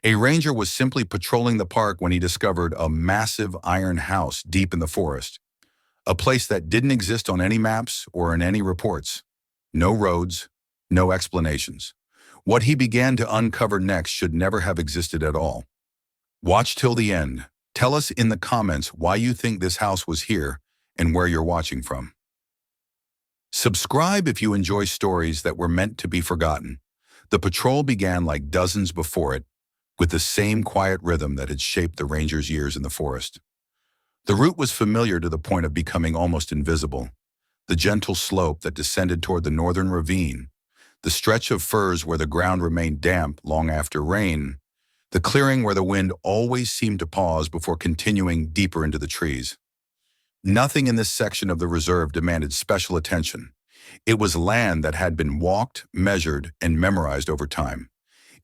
A ranger was simply patrolling the park when he discovered a massive iron house deep in the forest, a place that didn't exist on any maps or in any reports. No roads, no explanations. What he began to uncover next should never have existed at all. Watch till the end. Tell us in the comments why you think this house was here and where you're watching from. Subscribe if you enjoy stories that were meant to be forgotten. The patrol began like dozens before it, with the same quiet rhythm that had shaped the ranger's years in the forest. The route was familiar to the point of becoming almost invisible. The gentle slope that descended toward the northern ravine, the stretch of firs where the ground remained damp long after rain, the clearing where the wind always seemed to pause before continuing deeper into the trees. Nothing in this section of the reserve demanded special attention. It was land that had been walked, measured, and memorized over time.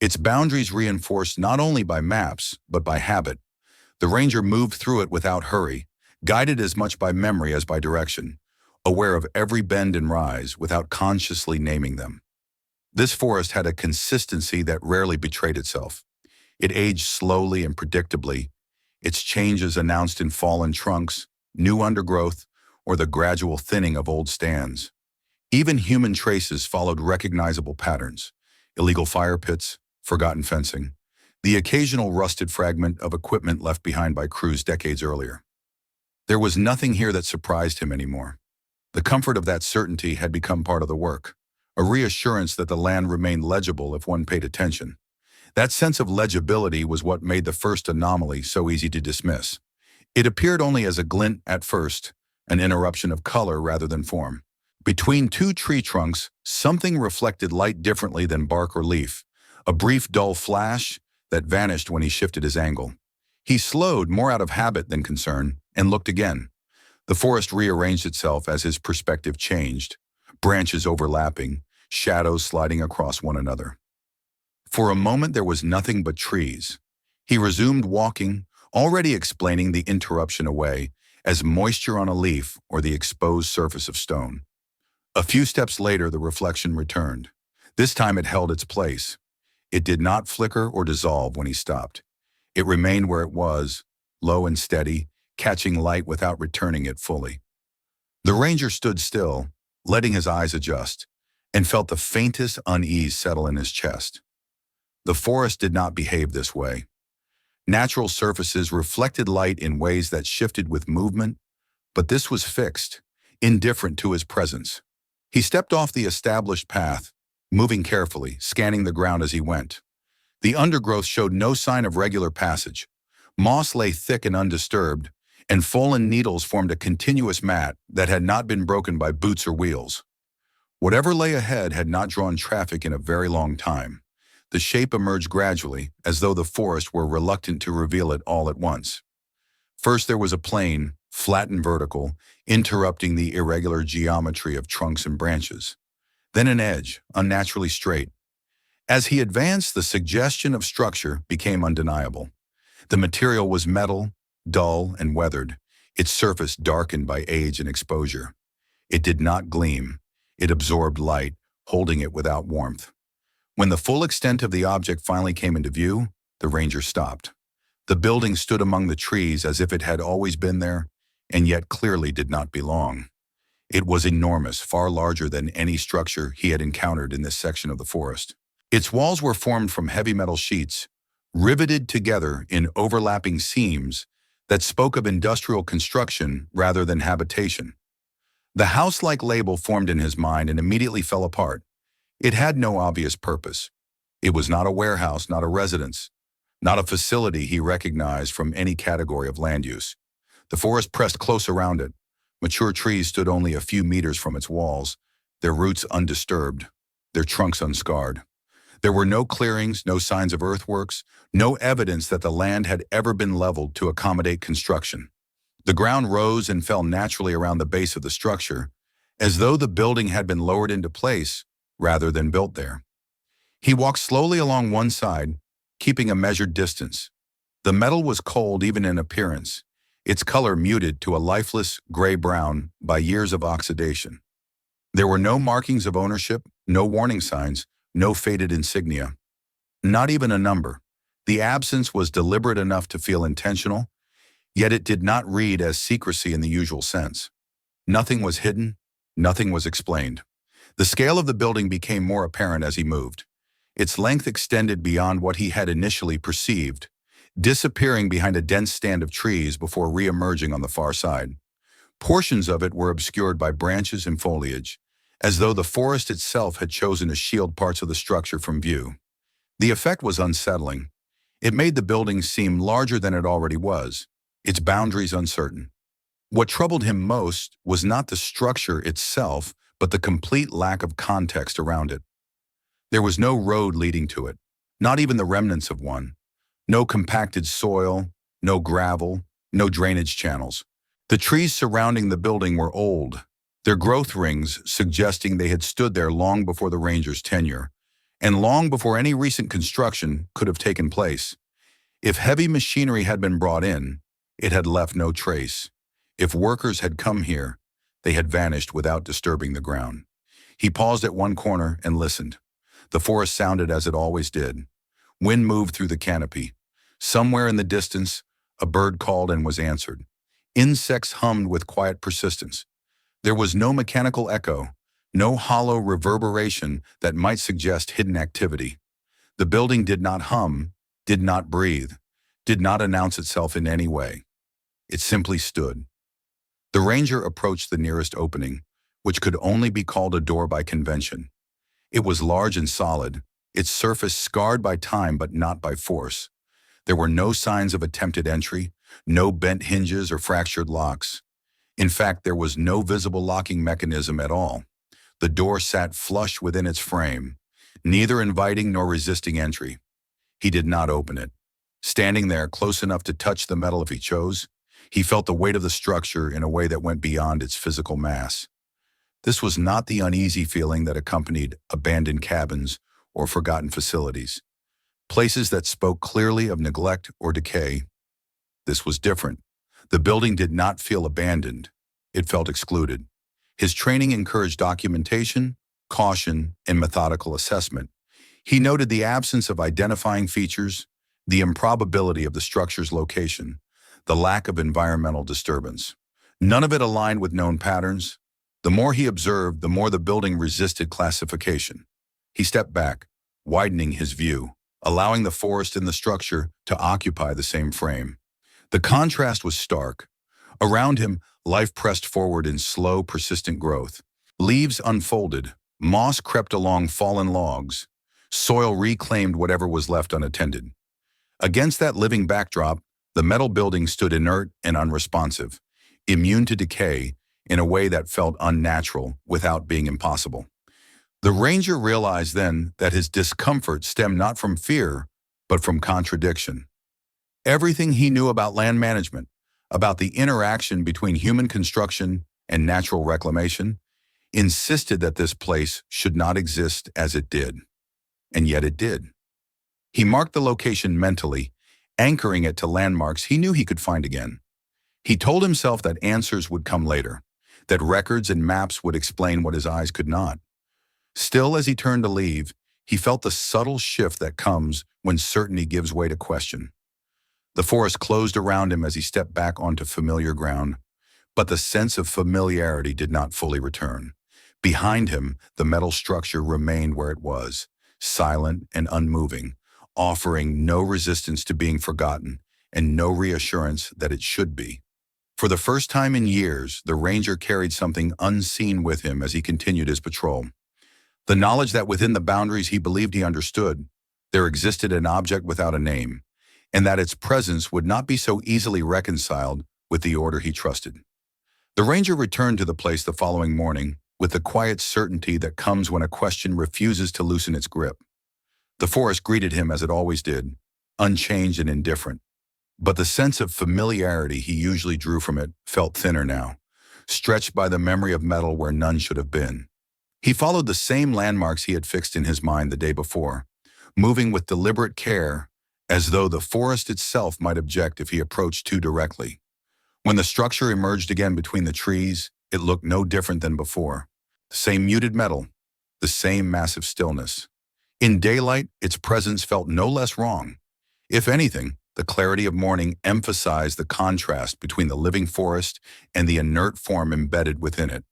Its boundaries reinforced not only by maps, but by habit. The ranger moved through it without hurry, guided as much by memory as by direction, aware of every bend and rise without consciously naming them. This forest had a consistency that rarely betrayed itself. It aged slowly and predictably, its changes announced in fallen trunks, new undergrowth, or the gradual thinning of old stands. Even human traces followed recognizable patterns: illegal fire pits, forgotten fencing, the occasional rusted fragment of equipment left behind by crews decades earlier. There was nothing here that surprised him anymore. The comfort of that certainty had become part of the work, a reassurance that the land remained legible if one paid attention. That sense of legibility was what made the first anomaly so easy to dismiss. It appeared only as a glint at first, an interruption of color rather than form. Between two tree trunks, something reflected light differently than bark or leaf, a brief dull flash that vanished when he shifted his angle. He slowed, more out of habit than concern, and looked again. The forest rearranged itself as his perspective changed, branches overlapping, shadows sliding across one another. For a moment there was nothing but trees. He resumed walking, already explaining the interruption away as moisture on a leaf or the exposed surface of stone. A few steps later the reflection returned. This time it held its place. It did not flicker or dissolve when he stopped. It remained where it was, low and steady, catching light without returning it fully. The ranger stood still, letting his eyes adjust, and felt the faintest unease settle in his chest. The forest did not behave this way. Natural surfaces reflected light in ways that shifted with movement, but this was fixed, indifferent to his presence. He stepped off the established path, moving carefully, scanning the ground as he went. The undergrowth showed no sign of regular passage. Moss lay thick and undisturbed, and fallen needles formed a continuous mat that had not been broken by boots or wheels. Whatever lay ahead had not drawn traffic in a very long time. The shape emerged gradually, as though the forest were reluctant to reveal it all at once. First there was a plane, flat and vertical, interrupting the irregular geometry of trunks and branches. Then an edge, unnaturally straight. As he advanced, the suggestion of structure became undeniable. The material was metal, dull and weathered, its surface darkened by age and exposure. It did not gleam. It absorbed light, holding it without warmth. When the full extent of the object finally came into view, the ranger stopped. The building stood among the trees as if it had always been there, and yet clearly did not belong. It was enormous, far larger than any structure he had encountered in this section of the forest. Its walls were formed from heavy metal sheets, riveted together in overlapping seams that spoke of industrial construction rather than habitation. The house-like label formed in his mind and immediately fell apart. It had no obvious purpose. It was not a warehouse, not a residence, not a facility he recognized from any category of land use. The forest pressed close around it. Mature trees stood only a few meters from its walls, their roots undisturbed, their trunks unscarred. There were no clearings, no signs of earthworks, no evidence that the land had ever been leveled to accommodate construction. The ground rose and fell naturally around the base of the structure, as though the building had been lowered into place rather than built there. He walked slowly along one side, keeping a measured distance. The metal was cold even in appearance, its color muted to a lifeless gray-brown by years of oxidation. There were no markings of ownership, no warning signs, no faded insignia. Not even a number, The absence was deliberate enough to feel intentional, yet it did not read as secrecy in the usual sense. Nothing was hidden, nothing was explained. The scale of the building became more apparent as he moved. Its length extended beyond what he had initially perceived, disappearing behind a dense stand of trees before re-emerging on the far side. Portions of it were obscured by branches and foliage, as though the forest itself had chosen to shield parts of the structure from view. The effect was unsettling. It made the building seem larger than it already was, its boundaries uncertain. What troubled him most was not the structure itself, but the complete lack of context around it. There was no road leading to it, not even the remnants of one. No compacted soil, no gravel, no drainage channels. The trees surrounding the building were old, their growth rings suggesting they had stood there long before the ranger's tenure, and long before any recent construction could have taken place. If heavy machinery had been brought in, it had left no trace. If workers had come here, they had vanished without disturbing the ground. He paused at one corner and listened. The forest sounded as it always did. Wind moved through the canopy. Somewhere in the distance, a bird called and was answered. Insects hummed with quiet persistence. There was no mechanical echo, no hollow reverberation that might suggest hidden activity. The building did not hum, did not breathe, did not announce itself in any way. It simply stood. The ranger approached the nearest opening, which could only be called a door by convention. It was large and solid, its surface scarred by time but not by force. There were no signs of attempted entry, no bent hinges or fractured locks. In fact, there was no visible locking mechanism at all. The door sat flush within its frame, neither inviting nor resisting entry. He did not open it. Standing there close enough to touch the metal if he chose, he felt the weight of the structure in a way that went beyond its physical mass. This was not the uneasy feeling that accompanied abandoned cabins or forgotten facilities, places that spoke clearly of neglect or decay. This was different. The building did not feel abandoned. It felt excluded. His training encouraged documentation, caution, and methodical assessment. He noted the absence of identifying features, the improbability of the structure's location, the lack of environmental disturbance. None of it aligned with known patterns. The more he observed, the more the building resisted classification. He stepped back, widening his view, allowing the forest and the structure to occupy the same frame. The contrast was stark. Around him, life pressed forward in slow, persistent growth. Leaves unfolded, moss crept along fallen logs, soil reclaimed whatever was left unattended. Against that living backdrop, the metal building stood inert and unresponsive, immune to decay in a way that felt unnatural without being impossible. The ranger realized then that his discomfort stemmed not from fear, but from contradiction. Everything he knew about land management, about the interaction between human construction and natural reclamation, insisted that this place should not exist as it did. And yet it did. He marked the location mentally, anchoring it to landmarks he knew he could find again. He told himself that answers would come later, that records and maps would explain what his eyes could not. Still, as he turned to leave, he felt the subtle shift that comes when certainty gives way to question. The forest closed around him as he stepped back onto familiar ground, but the sense of familiarity did not fully return. Behind him, the metal structure remained where it was, silent and unmoving, offering no resistance to being forgotten and no reassurance that it should be. For the first time in years, the ranger carried something unseen with him as he continued his patrol. The knowledge that within the boundaries he believed he understood, there existed an object without a name, and that its presence would not be so easily reconciled with the order he trusted. The ranger returned to the place the following morning with the quiet certainty that comes when a question refuses to loosen its grip. The forest greeted him as it always did, unchanged and indifferent. But the sense of familiarity he usually drew from it felt thinner now, stretched by the memory of metal where none should have been. He followed the same landmarks he had fixed in his mind the day before, moving with deliberate care, as though the forest itself might object if he approached too directly. When the structure emerged again between the trees, it looked no different than before. The same muted metal, the same massive stillness. In daylight, its presence felt no less wrong. If anything, the clarity of morning emphasized the contrast between the living forest and the inert form embedded within it.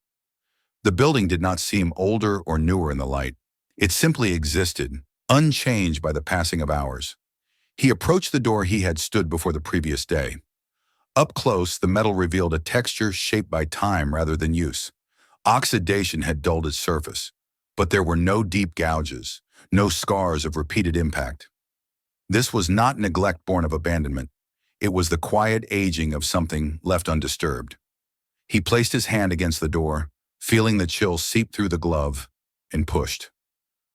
The building did not seem older or newer in the light. It simply existed, unchanged by the passing of hours. He approached the door he had stood before the previous day. Up close, the metal revealed a texture shaped by time rather than use. Oxidation had dulled its surface, but there were no deep gouges, no scars of repeated impact. This was not neglect born of abandonment. It was the quiet aging of something left undisturbed. He placed his hand against the door, feeling the chill seep through the glove, and pushed.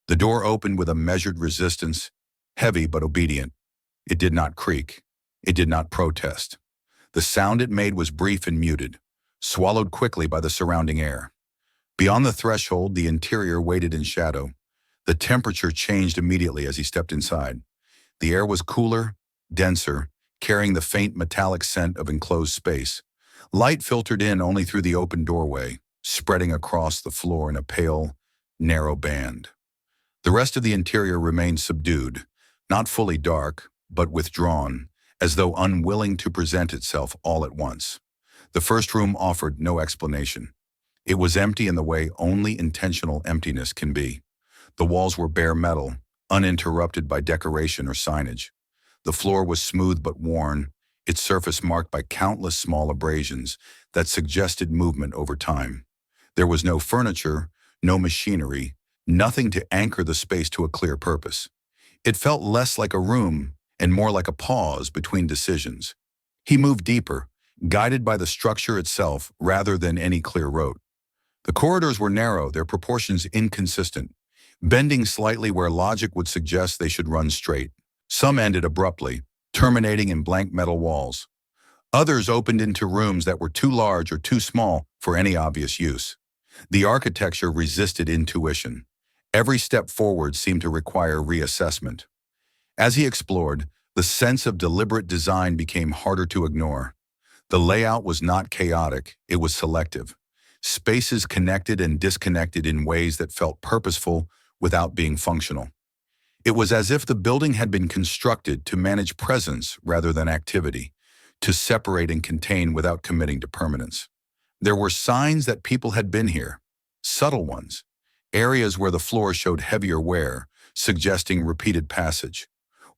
The door opened with a measured resistance, heavy but obedient. It did not creak. It did not protest. The sound it made was brief and muted, swallowed quickly by the surrounding air. Beyond the threshold, the interior waited in shadow. The temperature changed immediately as he stepped inside. The air was cooler, denser, carrying the faint metallic scent of enclosed space. Light filtered in only through the open doorway, spreading across the floor in a pale, narrow band. The rest of the interior remained subdued, not fully dark, but withdrawn, as though unwilling to present itself all at once. The first room offered no explanation. It was empty in the way only intentional emptiness can be. The walls were bare metal, uninterrupted by decoration or signage. The floor was smooth but worn, its surface marked by countless small abrasions that suggested movement over time. There was no furniture, no machinery, nothing to anchor the space to a clear purpose. It felt less like a room and more like a pause between decisions. He moved deeper, guided by the structure itself rather than any clear road. The corridors were narrow, their proportions inconsistent, bending slightly where logic would suggest they should run straight. Some ended abruptly, terminating in blank metal walls. Others opened into rooms that were too large or too small for any obvious use. The architecture resisted intuition. Every step forward seemed to require reassessment. As he explored, the sense of deliberate design became harder to ignore. The layout was not chaotic, it was selective. Spaces connected and disconnected in ways that felt purposeful without being functional. It was as if the building had been constructed to manage presence rather than activity, to separate and contain without committing to permanence. There were signs that people had been here, subtle ones, areas where the floor showed heavier wear, suggesting repeated passage.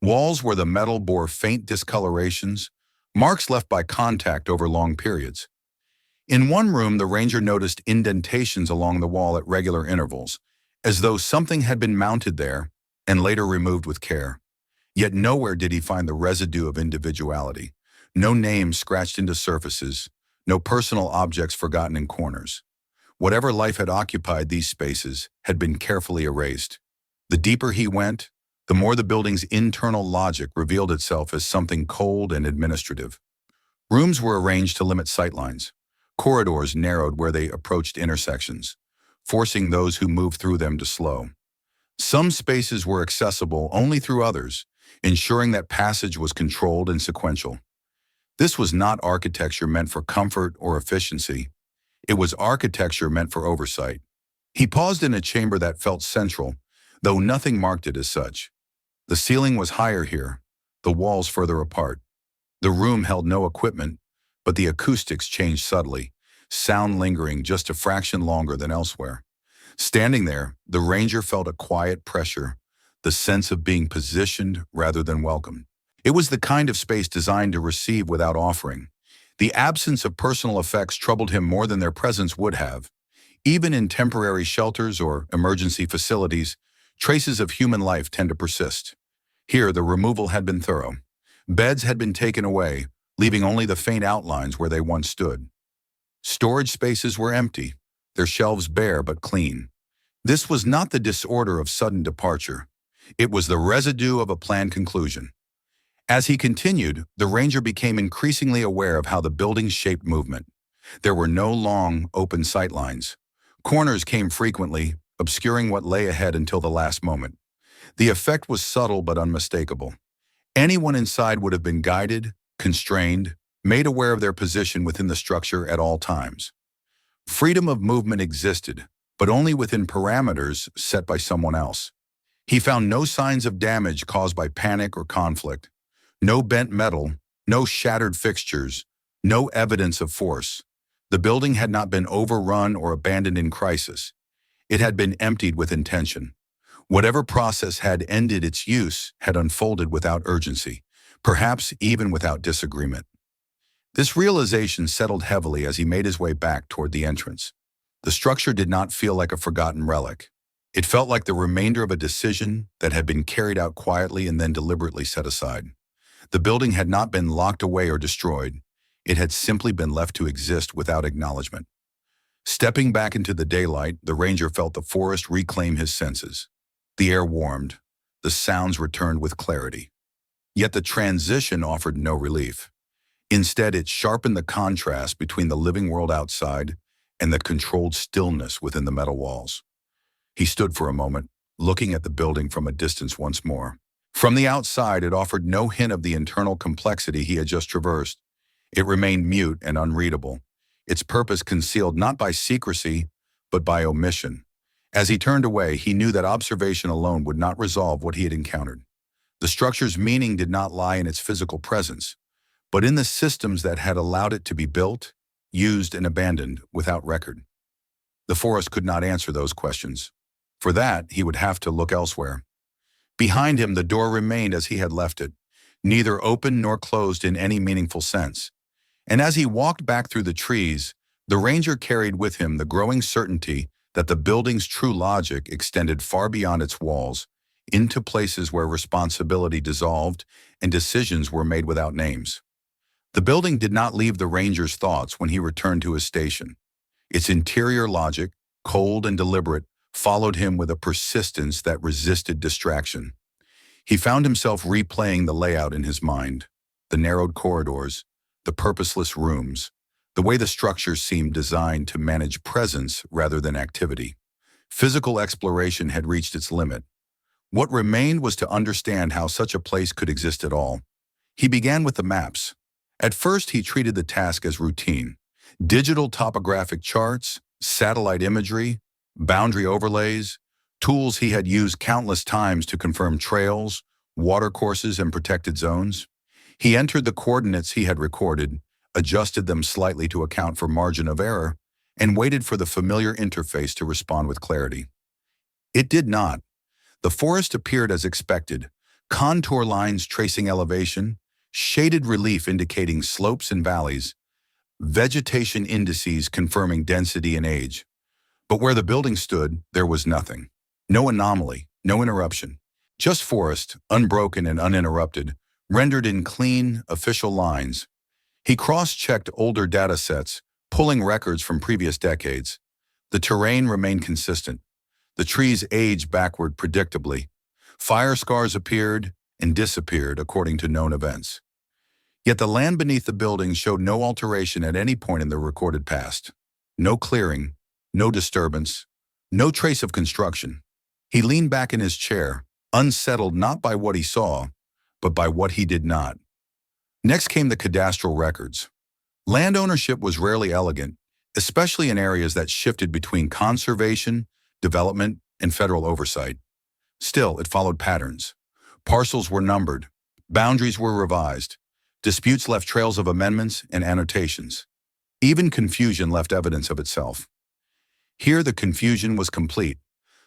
Walls where the metal bore faint discolorations, marks left by contact over long periods. In one room, the ranger noticed indentations along the wall at regular intervals, as though something had been mounted there and later removed with care. Yet nowhere did he find the residue of individuality. No names scratched into surfaces, no personal objects forgotten in corners. Whatever life had occupied these spaces had been carefully erased. The deeper he went, the more the building's internal logic revealed itself as something cold and administrative. Rooms were arranged to limit sightlines. Corridors narrowed where they approached intersections, forcing those who moved through them to slow. Some spaces were accessible only through others, ensuring that passage was controlled and sequential. This was not architecture meant for comfort or efficiency. It was architecture meant for oversight. He paused in a chamber that felt central, though nothing marked it as such. The ceiling was higher here, the walls further apart. The room held no equipment, but the acoustics changed subtly, sound lingering just a fraction longer than elsewhere. Standing there, the ranger felt a quiet pressure, the sense of being positioned rather than welcomed. It was the kind of space designed to receive without offering. The absence of personal effects troubled him more than their presence would have. Even in temporary shelters or emergency facilities, traces of human life tend to persist. Here, the removal had been thorough. Beds had been taken away, leaving only the faint outlines where they once stood. Storage spaces were empty, their shelves bare but clean. This was not the disorder of sudden departure. It was the residue of a planned conclusion. As he continued, the ranger became increasingly aware of how the building shaped movement. There were no long, open sightlines. Corners came frequently, obscuring what lay ahead until the last moment. The effect was subtle but unmistakable. Anyone inside would have been guided, constrained, made aware of their position within the structure at all times. Freedom of movement existed, but only within parameters set by someone else. He found no signs of damage caused by panic or conflict. No bent metal, no shattered fixtures, no evidence of force. The building had not been overrun or abandoned in crisis. It had been emptied with intention. Whatever process had ended its use had unfolded without urgency, perhaps even without disagreement. This realization settled heavily as he made his way back toward the entrance. The structure did not feel like a forgotten relic. It felt like the remainder of a decision that had been carried out quietly and then deliberately set aside. The building had not been locked away or destroyed. It had simply been left to exist without acknowledgement. Stepping back into the daylight, the ranger felt the forest reclaim his senses. The air warmed. The sounds returned with clarity. Yet the transition offered no relief. Instead, it sharpened the contrast between the living world outside and the controlled stillness within the metal walls. He stood for a moment, looking at the building from a distance once more. From the outside, it offered no hint of the internal complexity he had just traversed. It remained mute and unreadable, its purpose concealed not by secrecy, but by omission. As he turned away, he knew that observation alone would not resolve what he had encountered. The structure's meaning did not lie in its physical presence, but in the systems that had allowed it to be built, used, and abandoned without record. The forest could not answer those questions. For that, he would have to look elsewhere. Behind him, the door remained as he had left it, neither open nor closed in any meaningful sense. And as he walked back through the trees, the ranger carried with him the growing certainty that the building's true logic extended far beyond its walls, into places where responsibility dissolved and decisions were made without names. The building did not leave the ranger's thoughts when he returned to his station. Its interior logic, cold and deliberate, followed him with a persistence that resisted distraction. He found himself replaying the layout in his mind, the narrowed corridors, the purposeless rooms, the way the structure seemed designed to manage presence rather than activity. Physical exploration had reached its limit. What remained was to understand how such a place could exist at all. He began with the maps. At first, he treated the task as routine. Digital topographic charts, satellite imagery, boundary overlays, tools he had used countless times to confirm trails, watercourses, and protected zones. He entered the coordinates he had recorded, adjusted them slightly to account for margin of error, and waited for the familiar interface to respond with clarity. It did not. The forest appeared as expected, contour lines tracing elevation, shaded relief indicating slopes and valleys, vegetation indices confirming density and age. But where the building stood, there was nothing. No anomaly, no interruption. Just forest, unbroken and uninterrupted, rendered in clean, official lines. He cross-checked older data sets, pulling records from previous decades. The terrain remained consistent. The trees aged backward predictably. Fire scars appeared and disappeared according to known events. Yet the land beneath the building showed no alteration at any point in the recorded past. No clearing, no disturbance, no trace of construction. He leaned back in his chair, unsettled not by what he saw, but by what he did not. Next came the cadastral records. Land ownership was rarely elegant, especially in areas that shifted between conservation, development, and federal oversight. Still, it followed patterns. Parcels were numbered, boundaries were revised, disputes left trails of amendments and annotations. Even confusion left evidence of itself. Here the confusion was complete.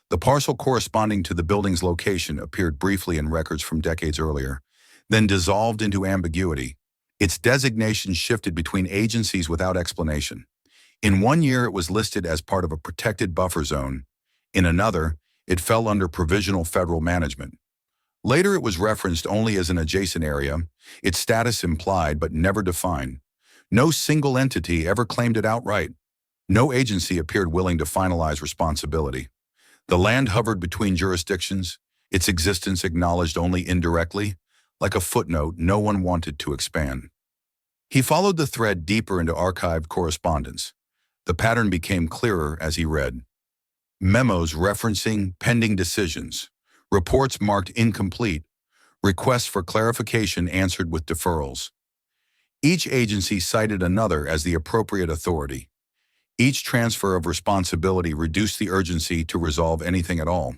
The parcel corresponding to the building's location appeared briefly in records from decades earlier, then dissolved into ambiguity. Its designation shifted between agencies without explanation. In one year, it was listed as part of a protected buffer zone. In another, it fell under provisional federal management. Later, it was referenced only as an adjacent area, its status implied but never defined. No single entity ever claimed it outright. No agency appeared willing to finalize responsibility. The land hovered between jurisdictions, its existence acknowledged only indirectly, like a footnote no one wanted to expand. He followed the thread deeper into archived correspondence. The pattern became clearer as he read. Memos referencing pending decisions, reports marked incomplete, requests for clarification answered with deferrals. Each agency cited another as the appropriate authority. Each transfer of responsibility reduced the urgency to resolve anything at all.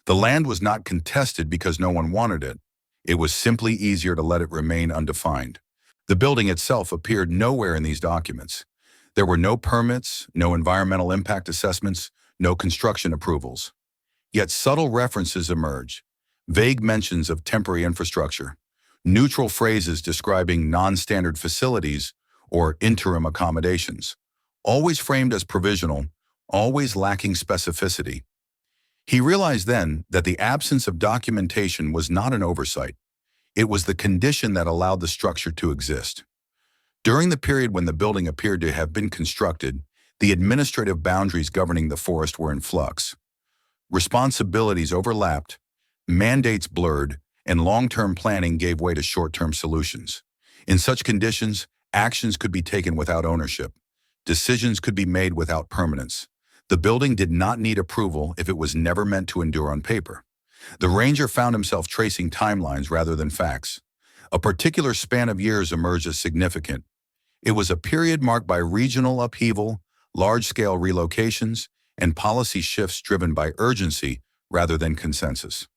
The land was not contested because no one wanted it. It was simply easier to let it remain undefined. The building itself appeared nowhere in these documents. There were no permits, no environmental impact assessments, no construction approvals. Yet subtle references emerge, vague mentions of temporary infrastructure, neutral phrases describing non-standard facilities or interim accommodations, always framed as provisional, always lacking specificity. He realized then that the absence of documentation was not an oversight. It was the condition that allowed the structure to exist. During the period when the building appeared to have been constructed, the administrative boundaries governing the forest were in flux. Responsibilities overlapped, mandates blurred, and long-term planning gave way to short-term solutions. In such conditions, actions could be taken without ownership. Decisions could be made without permanence. The building did not need approval if it was never meant to endure on paper. The ranger found himself tracing timelines rather than facts. A particular span of years emerged as significant. It was a period marked by regional upheaval, large-scale relocations, and policy shifts driven by urgency rather than consensus.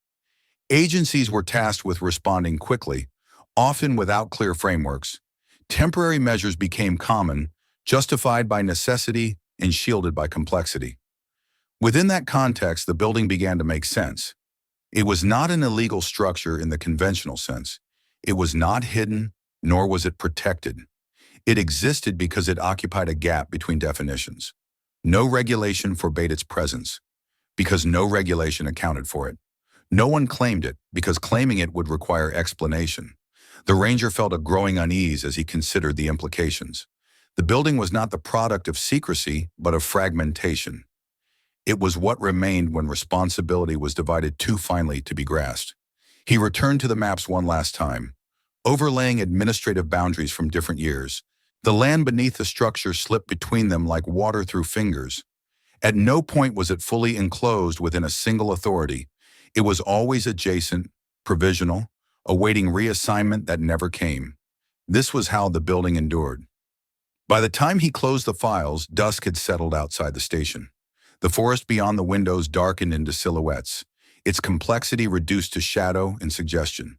Agencies were tasked with responding quickly, often without clear frameworks. Temporary measures became common, justified by necessity and shielded by complexity. Within that context, the building began to make sense. It was not an illegal structure in the conventional sense. It was not hidden, nor was it protected. It existed because it occupied a gap between definitions. No regulation forbade its presence, because no regulation accounted for it. No one claimed it, because claiming it would require explanation. The ranger felt a growing unease as he considered the implications. The building was not the product of secrecy, but of fragmentation. It was what remained when responsibility was divided too finely to be grasped. He returned to the maps one last time, overlaying administrative boundaries from different years. The land beneath the structure slipped between them like water through fingers. At no point was it fully enclosed within a single authority. It was always adjacent, provisional, awaiting reassignment that never came. This was how the building endured. By the time he closed the files, dusk had settled outside the station. The forest beyond the windows darkened into silhouettes, its complexity reduced to shadow and suggestion.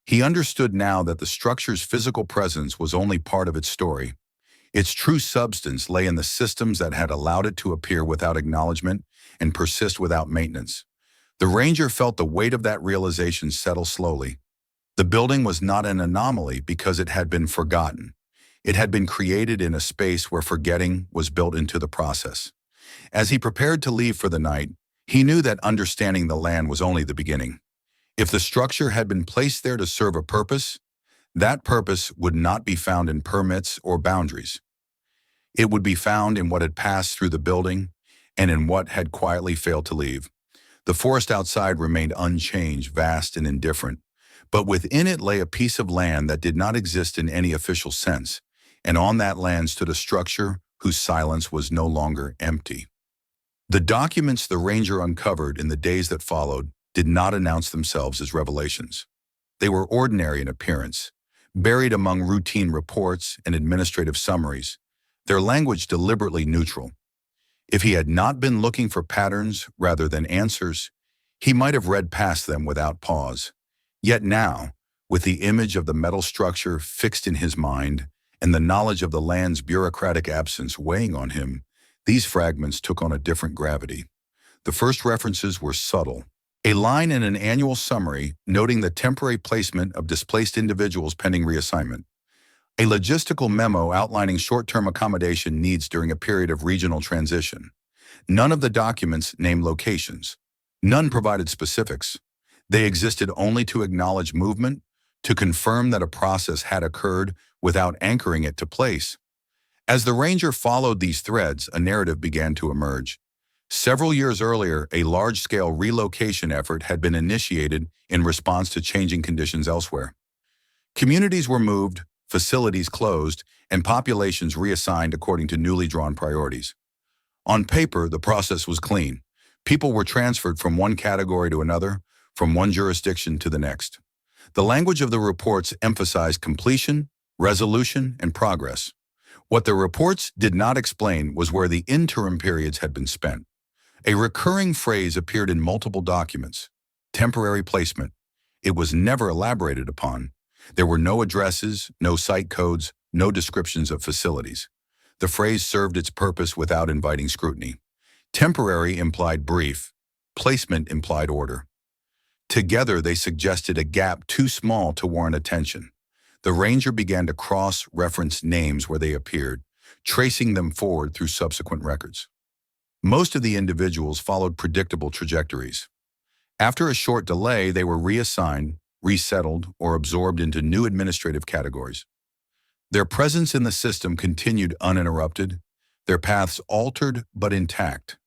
He understood now that the structure's physical presence was only part of its story. Its true substance lay in the systems that had allowed it to appear without acknowledgement and persist without maintenance. The ranger felt the weight of that realization settle slowly. The building was not an anomaly because it had been forgotten. It had been created in a space where forgetting was built into the process. As he prepared to leave for the night, he knew that understanding the land was only the beginning. If the structure had been placed there to serve a purpose, that purpose would not be found in permits or boundaries. It would be found in what had passed through the building and in what had quietly failed to leave. The forest outside remained unchanged, vast and indifferent, but within it lay a piece of land that did not exist in any official sense, and on that land stood a structure whose silence was no longer empty. The documents the ranger uncovered in the days that followed did not announce themselves as revelations. They were ordinary in appearance, buried among routine reports and administrative summaries, their language deliberately neutral. If he had not been looking for patterns rather than answers, he might have read past them without pause. Yet now, with the image of the metal structure fixed in his mind and the knowledge of the land's bureaucratic absence weighing on him, these fragments took on a different gravity. The first references were subtle. A line in an annual summary noting the temporary placement of displaced individuals pending reassignment. A logistical memo outlining short-term accommodation needs during a period of regional transition. None of the documents named locations. None provided specifics. They existed only to acknowledge movement, to confirm that a process had occurred without anchoring it to place. As the ranger followed these threads, a narrative began to emerge. Several years earlier, a large-scale relocation effort had been initiated in response to changing conditions elsewhere. Communities were moved, facilities closed, and populations reassigned according to newly drawn priorities. On paper, the process was clean. People were transferred from one category to another, from one jurisdiction to the next. The language of the reports emphasized completion, resolution, and progress. What the reports did not explain was where the interim periods had been spent. A recurring phrase appeared in multiple documents: temporary placement, It was never elaborated upon. There were no addresses, no site codes, no descriptions of facilities. The phrase served its purpose without inviting scrutiny. Temporary implied brief. Placement implied order. Together, they suggested a gap too small to warrant attention. The ranger began to cross-reference names where they appeared, tracing them forward through subsequent records. Most of the individuals followed predictable trajectories. After a short delay, they were reassigned, resettled, or absorbed into new administrative categories. Their presence in the system continued uninterrupted, their paths altered but intact.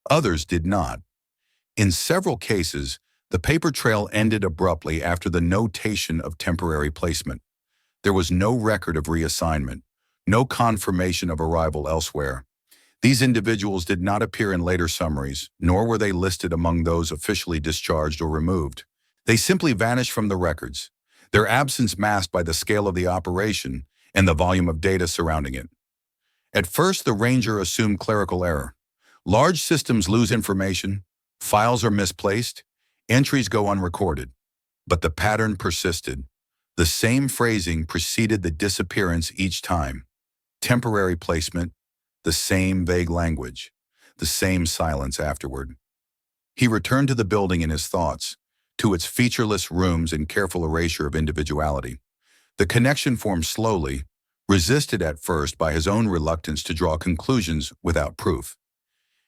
Others did not. In several cases, the paper trail ended abruptly after the notation of temporary placement. There was no record of reassignment, no confirmation of arrival elsewhere. These individuals did not appear in later summaries, nor were they listed among those officially discharged or removed. They simply vanished from the records, their absence masked by the scale of the operation and the volume of data surrounding it. At first, the ranger assumed clerical error. Large systems lose information, files are misplaced, entries go unrecorded. But the pattern persisted. The same phrasing preceded the disappearance each time. Temporary placement, the same vague language, the same silence afterward. He returned to the building in his thoughts, to its featureless rooms and careful erasure of individuality. The connection formed slowly, resisted at first by his own reluctance to draw conclusions without proof.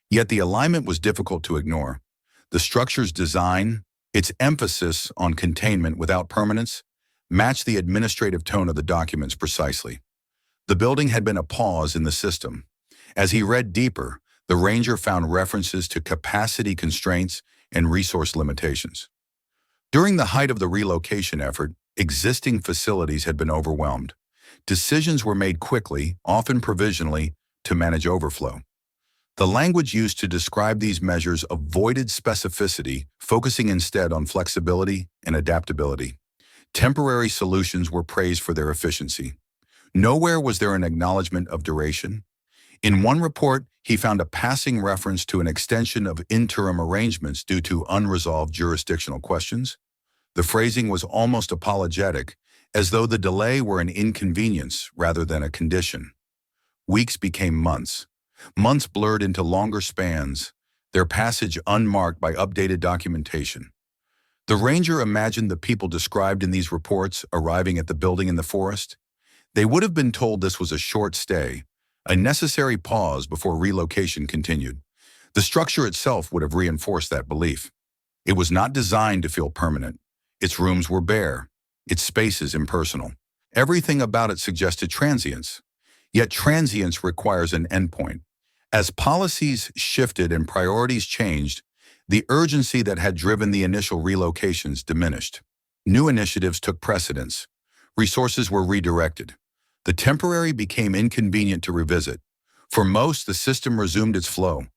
Yet the alignment was difficult to ignore. The structure's design, its emphasis on containment without permanence, matched the administrative tone of the documents precisely. The building had been a pause in the system. As he read deeper, the ranger found references to capacity constraints and resource limitations. During the height of the relocation effort, existing facilities had been overwhelmed. Decisions were made quickly, often provisionally, to manage overflow. The language used to describe these measures avoided specificity, focusing instead on flexibility and adaptability. Temporary solutions were praised for their efficiency. Nowhere was there an acknowledgement of duration. In one report, he found a passing reference to an extension of interim arrangements due to unresolved jurisdictional questions. The phrasing was almost apologetic, as though the delay were an inconvenience rather than a condition. Weeks became months. Months blurred into longer spans, their passage unmarked by updated documentation. The ranger imagined the people described in these reports arriving at the building in the forest. They would have been told this was a short stay, a necessary pause before relocation continued. The structure itself would have reinforced that belief. It was not designed to feel permanent. Its rooms were bare, its spaces impersonal. Everything about it suggested transience. Yet transience requires an endpoint. As policies shifted and priorities changed, the urgency that had driven the initial relocations diminished. New initiatives took precedence. Resources were redirected. The temporary became inconvenient to revisit. For most, the system resumed its flow.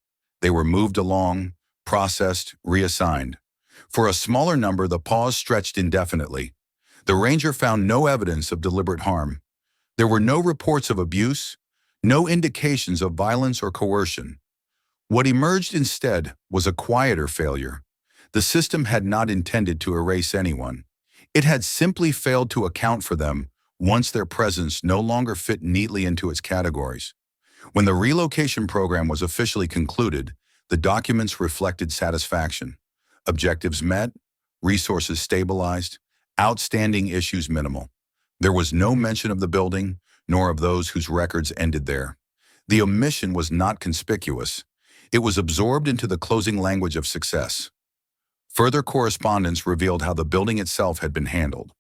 They were moved along, processed, reassigned. For a smaller number, the pause stretched indefinitely. The ranger found no evidence of deliberate harm. There were no reports of abuse, no indications of violence or coercion. What emerged instead was a quieter failure. The system had not intended to erase anyone. It had simply failed to account for them once their presence no longer fit neatly into its categories. When the relocation program was officially concluded, the documents reflected satisfaction. Objectives met, resources stabilized, outstanding issues minimal. There was no mention of the building, nor of those whose records ended there. The omission was not conspicuous. It was absorbed into the closing language of success. Further correspondence revealed how the building itself had been handled.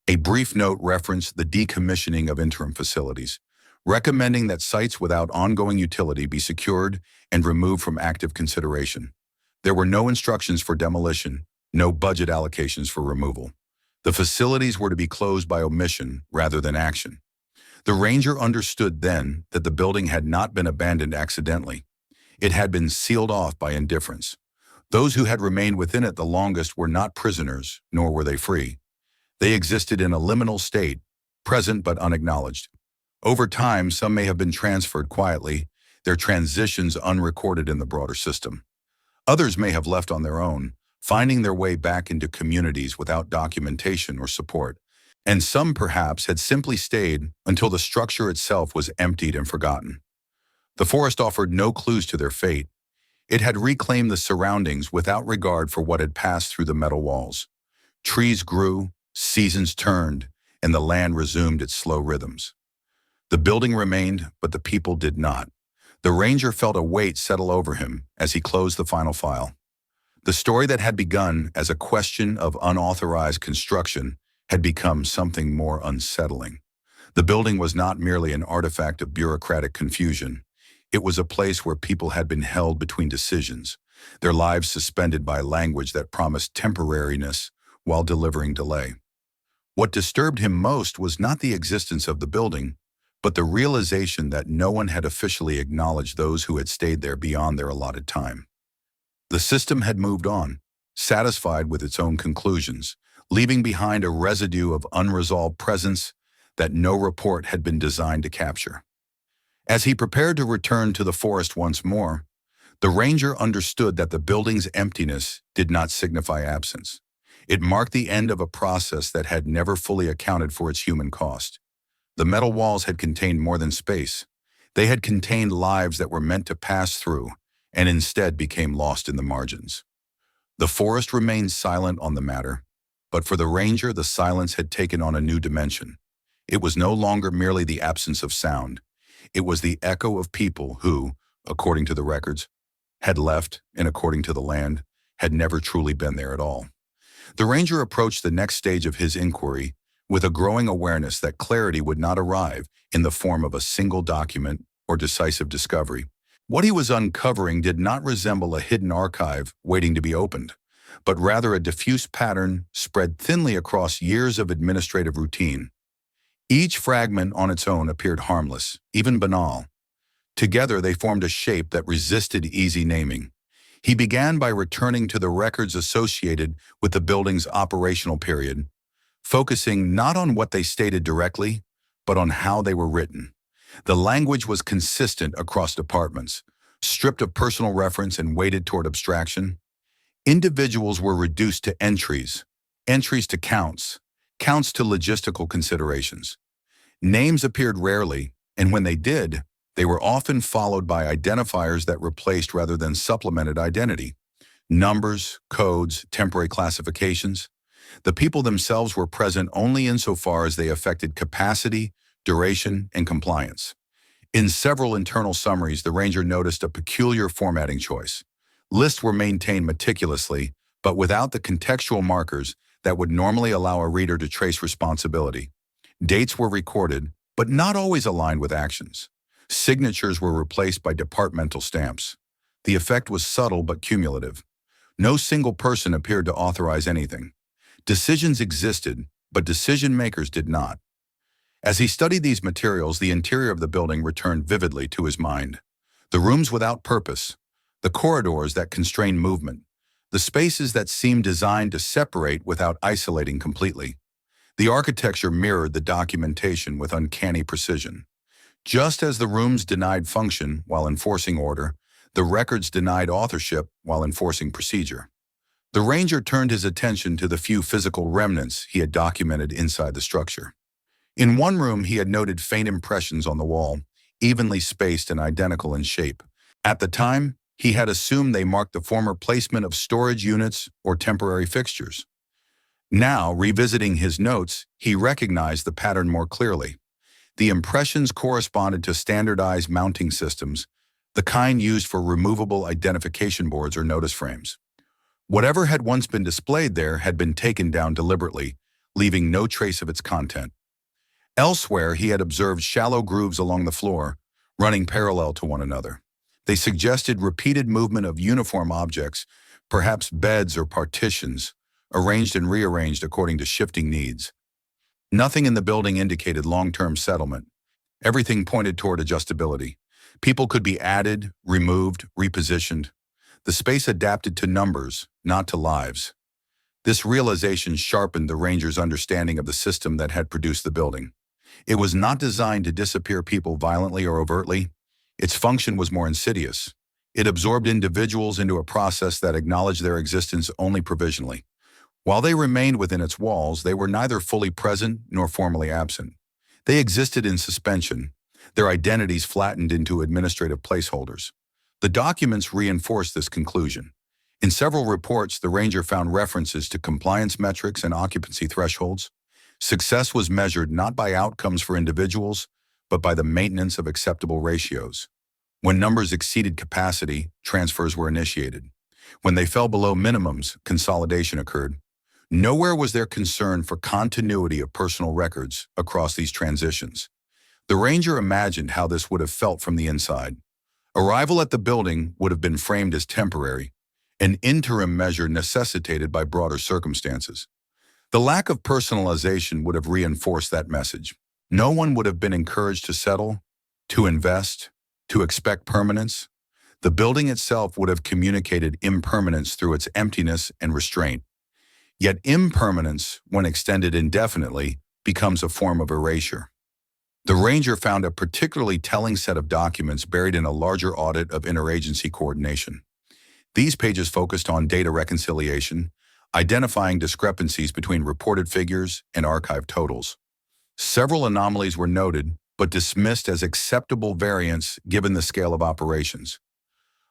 A brief note referenced the decommissioning of interim facilities, recommending that sites without ongoing utility be secured and removed from active consideration. There were no instructions for demolition, no budget allocations for removal. The facilities were to be closed by omission rather than action. The ranger understood then that the building had not been abandoned accidentally. It had been sealed off by indifference. Those who had remained within it the longest were not prisoners, nor were they free. They existed in a liminal state, present but unacknowledged. Over time, some may have been transferred quietly, their transitions unrecorded in the broader system. Others may have left on their own, finding their way back into communities without documentation or support. And some perhaps had simply stayed until the structure itself was emptied and forgotten. The forest offered no clues to their fate. It had reclaimed the surroundings without regard for what had passed through the metal walls. Trees grew, seasons turned, and the land resumed its slow rhythms. The building remained, but the people did not. The ranger felt a weight settle over him as he closed the final file. The story that had begun as a question of unauthorized construction had become something more unsettling. The building was not merely an artifact of bureaucratic confusion. It was a place where people had been held between decisions, their lives suspended by language that promised temporariness while delivering delay. What disturbed him most was not the existence of the building, but the realization that no one had officially acknowledged those who had stayed there beyond their allotted time. The system had moved on, satisfied with its own conclusions, leaving behind a residue of unresolved presence that no report had been designed to capture. As he prepared to return to the forest once more, the ranger understood that the building's emptiness did not signify absence. It marked the end of a process that had never fully accounted for its human cost. The metal walls had contained more than space. They had contained lives that were meant to pass through and instead became lost in the margins. The forest remained silent on the matter, but for the ranger, the silence had taken on a new dimension. It was no longer merely the absence of sound. It was the echo of people who, according to the records, had left and, according to the land, had never truly been there at all. The ranger approached the next stage of his inquiry with a growing awareness that clarity would not arrive in the form of a single document or decisive discovery. What he was uncovering did not resemble a hidden archive waiting to be opened, but rather a diffuse pattern spread thinly across years of administrative routine. Each fragment on its own appeared harmless, even banal. Together they formed a shape that resisted easy naming. He began by returning to the records associated with the building's operational period, focusing not on what they stated directly, but on how they were written. The language was consistent across departments, stripped of personal reference and weighted toward abstraction. Individuals were reduced to entries, entries to counts, counts to logistical considerations. Names appeared rarely, and when they did, they were often followed by identifiers that replaced rather than supplemented identity. Numbers, codes, temporary classifications. The people themselves were present only insofar as they affected capacity, duration, and compliance. In several internal summaries, the ranger noticed a peculiar formatting choice. Lists were maintained meticulously, but without the contextual markers that would normally allow a reader to trace responsibility. Dates were recorded, but not always aligned with actions. Signatures were replaced by departmental stamps. The effect was subtle but cumulative. No single person appeared to authorize anything. Decisions existed, but decision-makers did not. As he studied these materials, the interior of the building returned vividly to his mind. The rooms without purpose, the corridors that constrained movement, the spaces that seemed designed to separate without isolating completely. The architecture mirrored the documentation with uncanny precision. Just as the rooms denied function while enforcing order, the records denied authorship while enforcing procedure. The ranger turned his attention to the few physical remnants he had documented inside the structure. In one room, he had noted faint impressions on the wall, evenly spaced and identical in shape. At the time, he had assumed they marked the former placement of storage units or temporary fixtures. Now, revisiting his notes, he recognized the pattern more clearly. The impressions corresponded to standardized mounting systems, the kind used for removable identification boards or notice frames. Whatever had once been displayed there had been taken down deliberately, leaving no trace of its content. Elsewhere, he had observed shallow grooves along the floor, running parallel to one another. They suggested repeated movement of uniform objects, perhaps beds or partitions, arranged and rearranged according to shifting needs. Nothing in the building indicated long-term settlement. Everything pointed toward adjustability. People could be added, removed, repositioned. The space adapted to numbers, not to lives. This realization sharpened the ranger's understanding of the system that had produced the building. It was not designed to disappear people violently or overtly. Its function was more insidious. It absorbed individuals into a process that acknowledged their existence only provisionally. While they remained within its walls, they were neither fully present nor formally absent. They existed in suspension, their identities flattened into administrative placeholders. The documents reinforced this conclusion. In several reports, the ranger found references to compliance metrics and occupancy thresholds. Success was measured not by outcomes for individuals, but by the maintenance of acceptable ratios. When numbers exceeded capacity, transfers were initiated. When they fell below minimums, consolidation occurred. Nowhere was there concern for continuity of personal records across these transitions. The ranger imagined how this would have felt from the inside. Arrival at the building would have been framed as temporary, an interim measure necessitated by broader circumstances. The lack of personalization would have reinforced that message. No one would have been encouraged to settle, to invest, to expect permanence. The building itself would have communicated impermanence through its emptiness and restraint. Yet impermanence, when extended indefinitely, becomes a form of erasure. The ranger found a particularly telling set of documents buried in a larger audit of interagency coordination. These pages focused on data reconciliation, identifying discrepancies between reported figures and archived totals. Several anomalies were noted, but dismissed as acceptable variance given the scale of operations.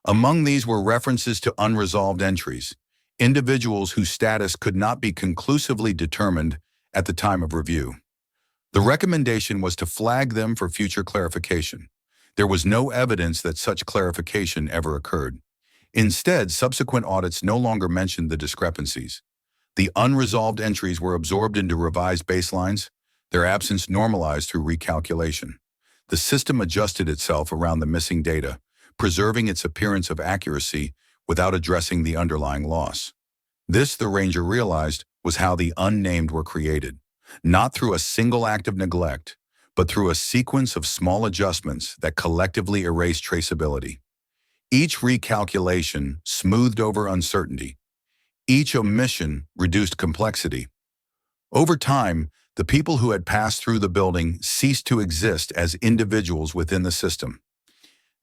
Among these were references to unresolved entries, individuals whose status could not be conclusively determined at the time of review. The recommendation was to flag them for future clarification. There was no evidence that such clarification ever occurred. Instead, subsequent audits no longer mentioned the discrepancies. The unresolved entries were absorbed into revised baselines, their absence normalized through recalculation. The system adjusted itself around the missing data, preserving its appearance of accuracy without addressing the underlying loss. This, the ranger realized, was how the unnamed were created, not through a single act of neglect, but through a sequence of small adjustments that collectively erased traceability. Each recalculation smoothed over uncertainty. Each omission reduced complexity. Over time, the people who had passed through the building ceased to exist as individuals within the system.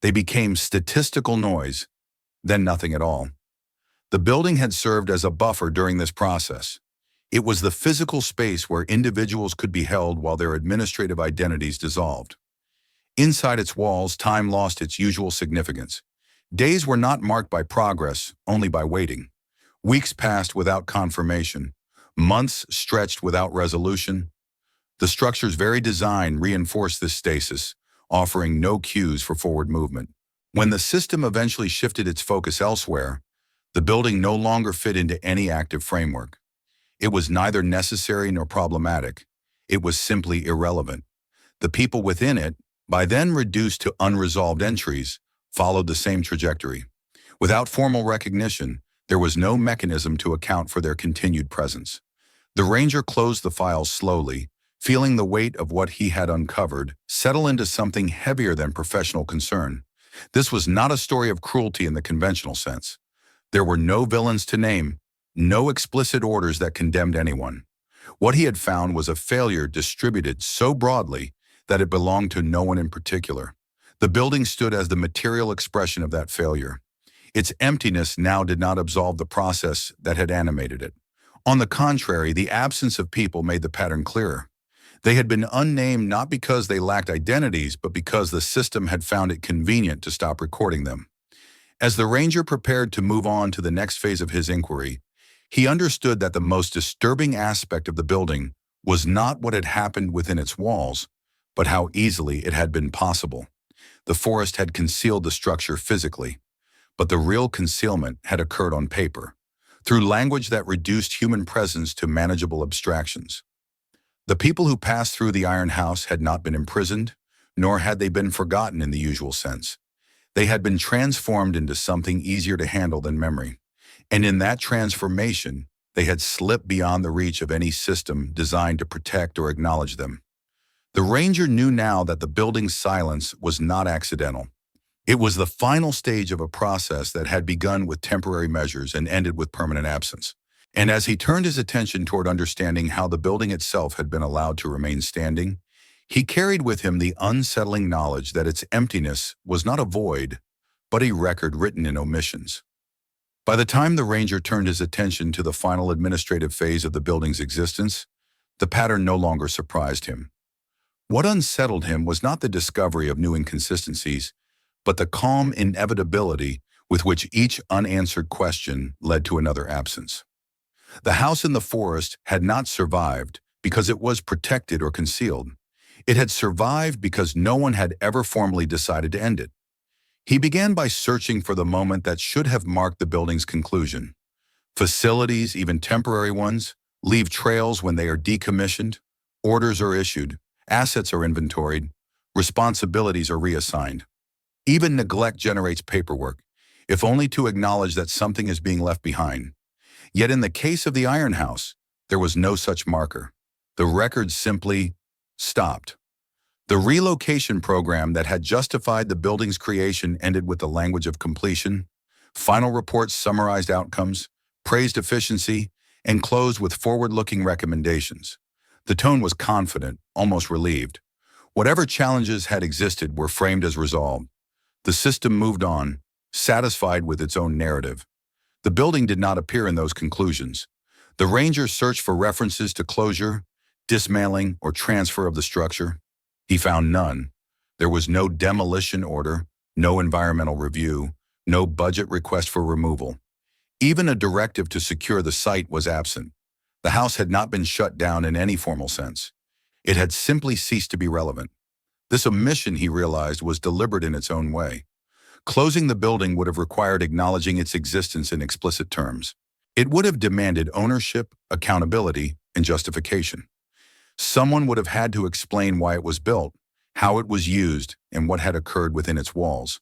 They became statistical noise, then nothing at all. The building had served as a buffer during this process. It was the physical space where individuals could be held while their administrative identities dissolved. Inside its walls, time lost its usual significance. Days were not marked by progress, only by waiting. Weeks passed without confirmation. Months stretched without resolution. The structure's very design reinforced this stasis, offering no cues for forward movement. When the system eventually shifted its focus elsewhere, the building no longer fit into any active framework. It was neither necessary nor problematic. It was simply irrelevant. The people within it, by then reduced to unresolved entries, followed the same trajectory. Without formal recognition, there was no mechanism to account for their continued presence. The ranger closed the files slowly, feeling the weight of what he had uncovered settle into something heavier than professional concern. This was not a story of cruelty in the conventional sense. There were no villains to name, no explicit orders that condemned anyone. What he had found was a failure distributed so broadly that it belonged to no one in particular. The building stood as the material expression of that failure. Its emptiness now did not absolve the process that had animated it. On the contrary, the absence of people made the pattern clearer. They had been unnamed not because they lacked identities, but because the system had found it convenient to stop recording them. As the ranger prepared to move on to the next phase of his inquiry, he understood that the most disturbing aspect of the building was not what had happened within its walls, but how easily it had been possible. The forest had concealed the structure physically, but the real concealment had occurred on paper, through language that reduced human presence to manageable abstractions. The people who passed through the Iron House had not been imprisoned, nor had they been forgotten in the usual sense. They had been transformed into something easier to handle than memory, and in that transformation, they had slipped beyond the reach of any system designed to protect or acknowledge them. The ranger knew now that the building's silence was not accidental. It was the final stage of a process that had begun with temporary measures and ended with permanent absence. And as he turned his attention toward understanding how the building itself had been allowed to remain standing, he carried with him the unsettling knowledge that its emptiness was not a void, but a record written in omissions. By the time the ranger turned his attention to the final administrative phase of the building's existence, the pattern no longer surprised him. What unsettled him was not the discovery of new inconsistencies, but the calm inevitability with which each unanswered question led to another absence. The house in the forest had not survived because it was protected or concealed. It had survived because no one had ever formally decided to end it. He began by searching for the moment that should have marked the building's conclusion. Facilities, even temporary ones, leave trails when they are decommissioned, orders are issued, assets are inventoried, responsibilities are reassigned. Even neglect generates paperwork, if only to acknowledge that something is being left behind. Yet in the case of the Iron House, there was no such marker. The record simply stopped. The relocation program that had justified the building's creation ended with the language of completion. Final reports summarized outcomes, praised efficiency, and closed with forward-looking recommendations. The tone was confident, almost relieved. Whatever challenges had existed were framed as resolved. The system moved on, satisfied with its own narrative. The building did not appear in those conclusions. The ranger searched for references to closure, dismantling, or transfer of the structure. He found none. There was no demolition order, no environmental review, no budget request for removal. Even a directive to secure the site was absent. The house had not been shut down in any formal sense. It had simply ceased to be relevant. This omission, he realized, was deliberate in its own way. Closing the building would have required acknowledging its existence in explicit terms. It would have demanded ownership, accountability, and justification. Someone would have had to explain why it was built, how it was used, and what had occurred within its walls.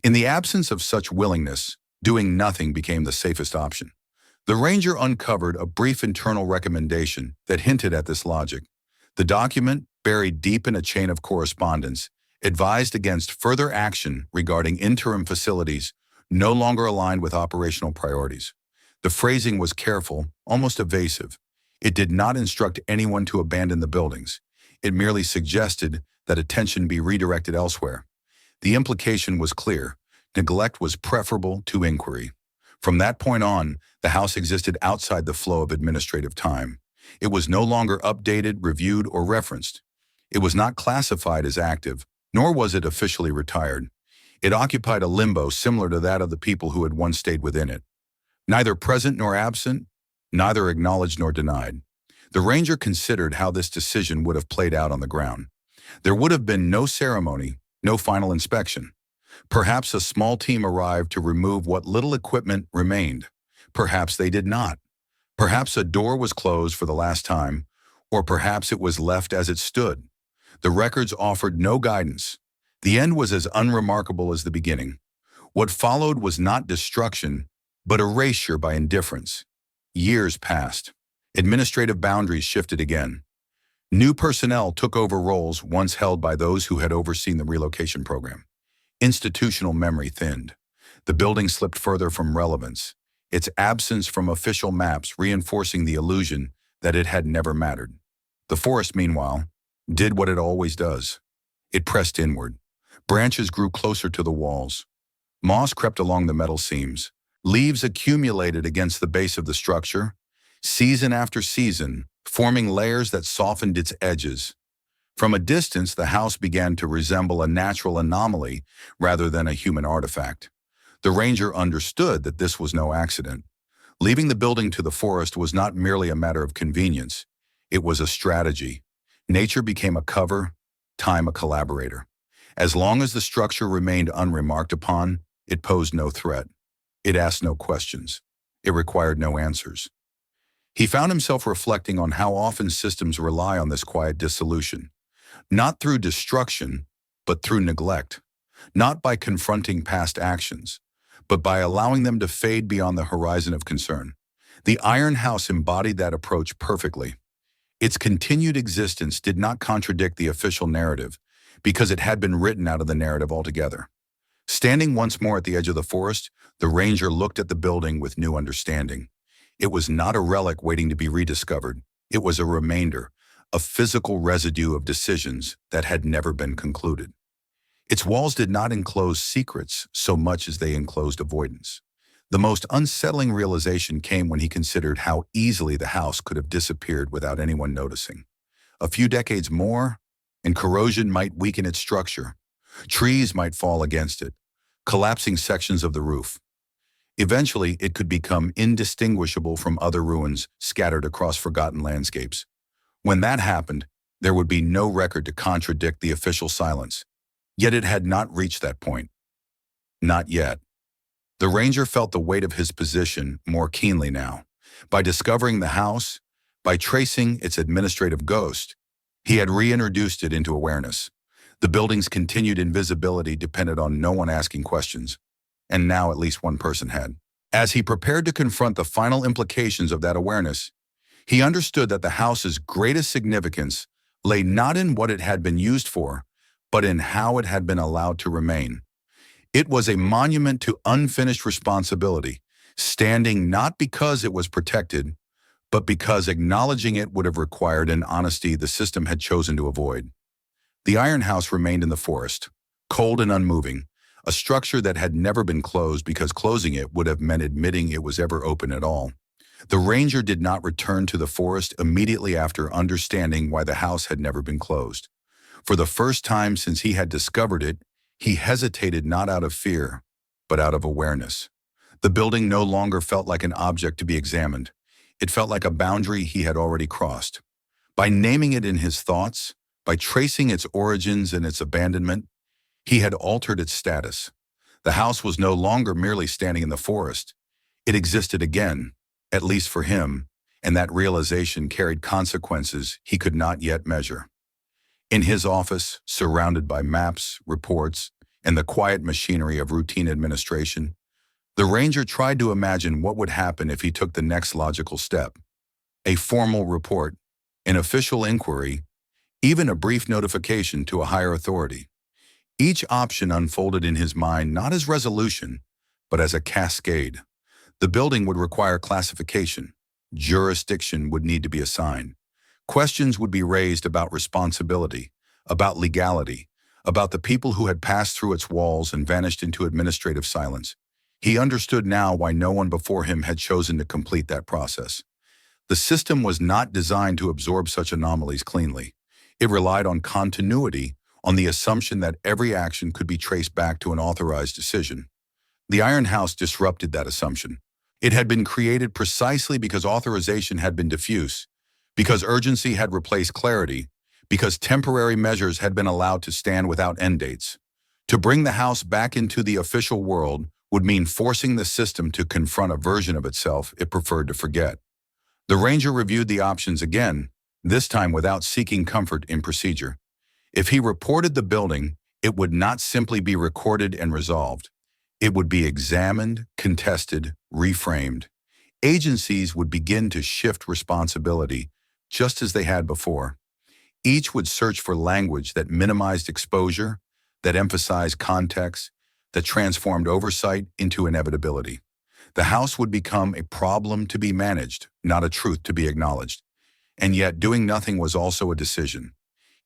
In the absence of such willingness, doing nothing became the safest option. The ranger uncovered a brief internal recommendation that hinted at this logic. The document, buried deep in a chain of correspondence, advised against further action regarding interim facilities no longer aligned with operational priorities. The phrasing was careful, almost evasive. It did not instruct anyone to abandon the buildings. It merely suggested that attention be redirected elsewhere. The implication was clear. Neglect was preferable to inquiry. From that point on, the house existed outside the flow of administrative time. It was no longer updated, reviewed, or referenced. It was not classified as active, nor was it officially retired. It occupied a limbo similar to that of the people who had once stayed within it. Neither present nor absent, neither acknowledged nor denied. The ranger considered how this decision would have played out on the ground. There would have been no ceremony, no final inspection. Perhaps a small team arrived to remove what little equipment remained. Perhaps they did not. Perhaps a door was closed for the last time, or perhaps it was left as it stood. The records offered no guidance. The end was as unremarkable as the beginning. What followed was not destruction, but erasure by indifference. Years passed. Administrative boundaries shifted again. New personnel took over roles once held by those who had overseen the relocation program. Institutional memory thinned. The building slipped further from relevance, its absence from official maps reinforcing the illusion that it had never mattered. The forest, meanwhile, did what it always does. It pressed inward. Branches grew closer to the walls. Moss crept along the metal seams. Leaves accumulated against the base of the structure, season after season, forming layers that softened its edges. From a distance, the house began to resemble a natural anomaly rather than a human artifact. The ranger understood that this was no accident. Leaving the building to the forest was not merely a matter of convenience. It was a strategy. Nature became a cover, time a collaborator. As long as the structure remained unremarked upon, it posed no threat. It asked no questions. It required no answers. He found himself reflecting on how often systems rely on this quiet dissolution, not through destruction, but through neglect, not by confronting past actions, but by allowing them to fade beyond the horizon of concern. The Iron House embodied that approach perfectly. Its continued existence did not contradict the official narrative, because it had been written out of the narrative altogether. Standing once more at the edge of the forest, the ranger looked at the building with new understanding. It was not a relic waiting to be rediscovered. It was a remainder, a physical residue of decisions that had never been concluded. Its walls did not enclose secrets so much as they enclosed avoidance. The most unsettling realization came when he considered how easily the house could have disappeared without anyone noticing. A few decades more, and corrosion might weaken its structure. Trees might fall against it, collapsing sections of the roof. Eventually, it could become indistinguishable from other ruins scattered across forgotten landscapes. When that happened, there would be no record to contradict the official silence. Yet it had not reached that point. Not yet. The ranger felt the weight of his position more keenly now. By discovering the house, by tracing its administrative ghost, he had reintroduced it into awareness. The building's continued invisibility depended on no one asking questions, and now at least one person had. As he prepared to confront the final implications of that awareness, he understood that the house's greatest significance lay not in what it had been used for, but in how it had been allowed to remain. It was a monument to unfinished responsibility, standing not because it was protected, but because acknowledging it would have required an honesty the system had chosen to avoid. The iron house remained in the forest, cold and unmoving, a structure that had never been closed because closing it would have meant admitting it was ever open at all. The ranger did not return to the forest immediately after understanding why the house had never been closed. For the first time since he had discovered it, he hesitated not out of fear, but out of awareness. The building no longer felt like an object to be examined. It felt like a boundary he had already crossed. By naming it in his thoughts, by tracing its origins and its abandonment, he had altered its status. The house was no longer merely standing in the forest. It existed again, at least for him, and that realization carried consequences he could not yet measure. In his office, surrounded by maps, reports, and the quiet machinery of routine administration, the ranger tried to imagine what would happen if he took the next logical step. A formal report, an official inquiry, even a brief notification to a higher authority. Each option unfolded in his mind not as resolution, but as a cascade. The building would require classification. Jurisdiction would need to be assigned. Questions would be raised about responsibility, about legality, about the people who had passed through its walls and vanished into administrative silence. He understood now why no one before him had chosen to complete that process. The system was not designed to absorb such anomalies cleanly. It relied on continuity, on the assumption that every action could be traced back to an authorized decision. The Iron House disrupted that assumption. It had been created precisely because authorization had been diffuse, because urgency had replaced clarity, because temporary measures had been allowed to stand without end dates. To bring the house back into the official world would mean forcing the system to confront a version of itself it preferred to forget. The ranger reviewed the options again, this time without seeking comfort in procedure. If he reported the building, it would not simply be recorded and resolved. It would be examined, contested, reframed. Agencies would begin to shift responsibility, just as they had before. Each would search for language that minimized exposure, that emphasized context, that transformed oversight into inevitability. The house would become a problem to be managed, not a truth to be acknowledged. And yet doing nothing was also a decision.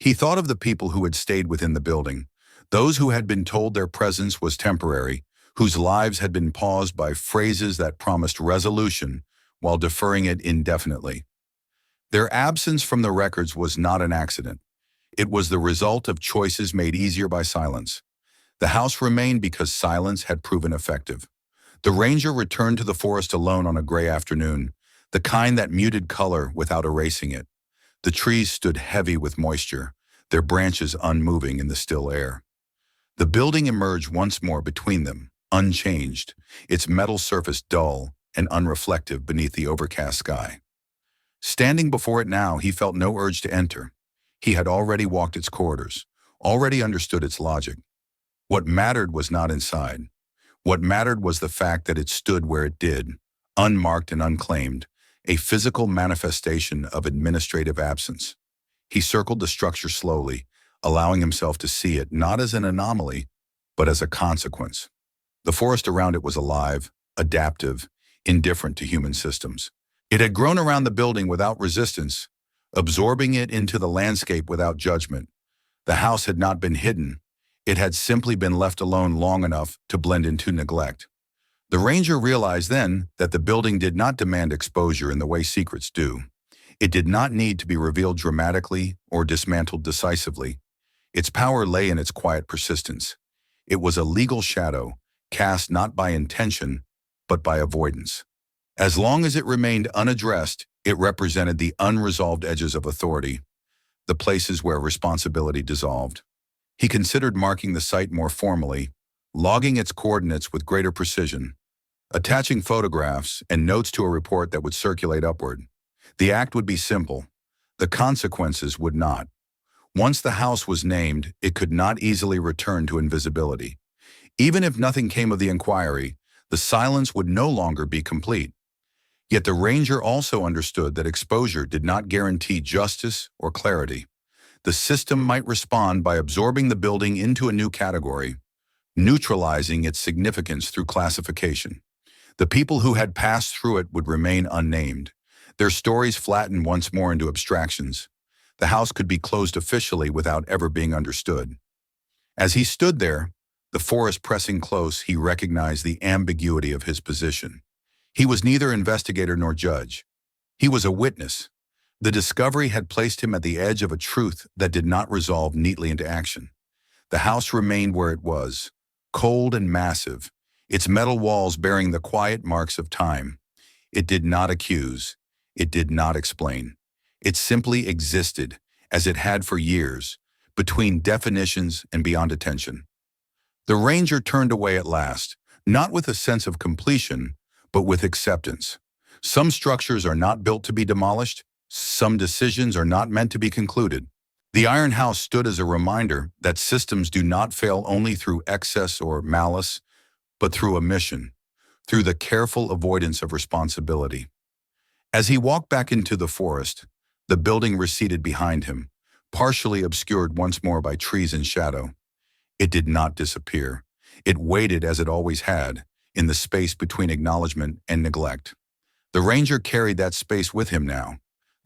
He thought of the people who had stayed within the building, those who had been told their presence was temporary, whose lives had been paused by phrases that promised resolution while deferring it indefinitely. Their absence from the records was not an accident. It was the result of choices made easier by silence. The house remained because silence had proven effective. The ranger returned to the forest alone on a gray afternoon, the kind that muted color without erasing it. The trees stood heavy with moisture, their branches unmoving in the still air. The building emerged once more between them, unchanged, its metal surface dull and unreflective beneath the overcast sky. Standing before it now, he felt no urge to enter. He had already walked its corridors, already understood its logic. What mattered was not inside. What mattered was the fact that it stood where it did, unmarked and unclaimed, a physical manifestation of administrative absence. He circled the structure slowly, allowing himself to see it not as an anomaly, but as a consequence. The forest around it was alive, adaptive, indifferent to human systems. It had grown around the building without resistance, absorbing it into the landscape without judgment. The house had not been hidden. It had simply been left alone long enough to blend into neglect. The ranger realized then that the building did not demand exposure in the way secrets do. It did not need to be revealed dramatically or dismantled decisively. Its power lay in its quiet persistence. It was a legal shadow, cast not by intention, but by avoidance. As long as it remained unaddressed, it represented the unresolved edges of authority, the places where responsibility dissolved. He considered marking the site more formally, logging its coordinates with greater precision, attaching photographs and notes to a report that would circulate upward. The act would be simple. The consequences would not. Once the house was named, it could not easily return to invisibility. Even if nothing came of the inquiry, the silence would no longer be complete. Yet the ranger also understood that exposure did not guarantee justice or clarity. The system might respond by absorbing the building into a new category, neutralizing its significance through classification. The people who had passed through it would remain unnamed, their stories flattened once more into abstractions. The house could be closed officially without ever being understood. As he stood there, the forest pressing close, he recognized the ambiguity of his position. He was neither investigator nor judge. He was a witness. The discovery had placed him at the edge of a truth that did not resolve neatly into action. The house remained where it was, cold and massive, its metal walls bearing the quiet marks of time. It did not accuse. It did not explain. It simply existed, as it had for years, between definitions and beyond attention. The ranger turned away at last, not with a sense of completion, but with acceptance. Some structures are not built to be demolished. Some decisions are not meant to be concluded. The iron house stood as a reminder that systems do not fail only through excess or malice, but through omission, through the careful avoidance of responsibility. As he walked back into the forest, the building receded behind him, partially obscured once more by trees and shadow. It did not disappear. It waited as it always had, in the space between acknowledgement and neglect. The ranger carried that space with him now.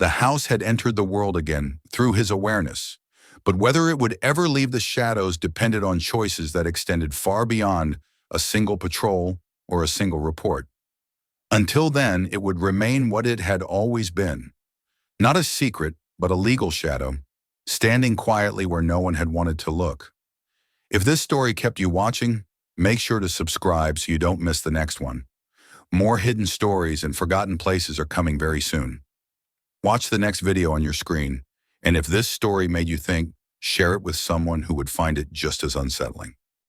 The house had entered the world again through his awareness, but whether it would ever leave the shadows depended on choices that extended far beyond a single patrol or a single report. Until then, it would remain what it had always been. Not a secret, but a legal shadow, standing quietly where no one had wanted to look. If this story kept you watching, make sure to subscribe so you don't miss the next one. More hidden stories and forgotten places are coming very soon. Watch the next video on your screen, and if this story made you think, share it with someone who would find it just as unsettling.